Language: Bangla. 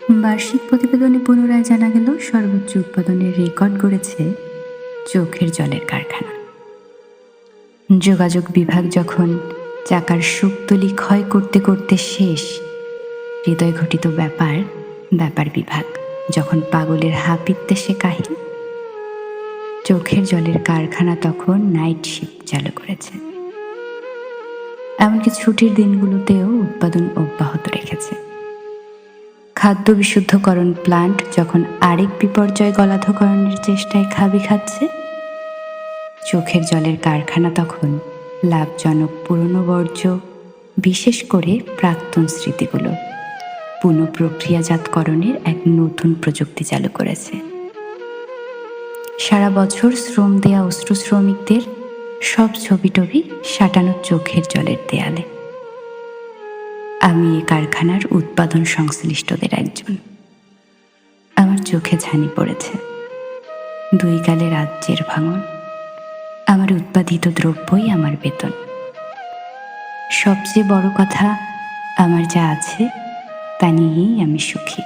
বার্ষিক প্রতিবেদনে পুনরায় জানা গেল, সর্বোচ্চ উৎপাদনের রেকর্ড গড়েছে চোখের জলের কারখানা। যোগাযোগ বিভাগ যখন চাকার সুক্তলি ক্ষয় করতে করতে শেষ, হৃদয় ঘটিত ব্যাপার বিভাগ যখন পাগলের হাপিত্যেসে কাহিল, চোখের জলের কারখানা তখন নাইট শিফট চালু করেছে। এমনকি ছুটির দিনগুলোতেও উৎপাদন অব্যাহত রেখেছে। খাদ্য বিশুদ্ধকরণ প্লান্ট যখন আরেক বিপর্যয় গলাধকরণের চেষ্টায় খাবি খাচ্ছে, চোখের জলের কারখানা তখন লাভজনক পুরনো বর্জ্য, বিশেষ করে প্রাক্তন স্মৃতিগুলো পুনঃপ্রক্রিয়াজাতকরণের এক নতুন প্রযুক্তি চালু করেছে। সারা বছর শ্রম দেয়া অশ্রু শ্রমিকদের সব ছবি সাঁটানো চোখের জলের দেয়ালে। আমি এ কারখানার উৎপাদন সংশ্লিষ্টদের একজন। আমার চোখে ছানি পড়েছে, দুই গালে রাজ্যের ভাঙন। আমার উৎপাদিত দ্রব্যই আমার বেতন। সবচেয়ে বড় কথা, আমার যা আছে তা নিয়েই আমি সুখী।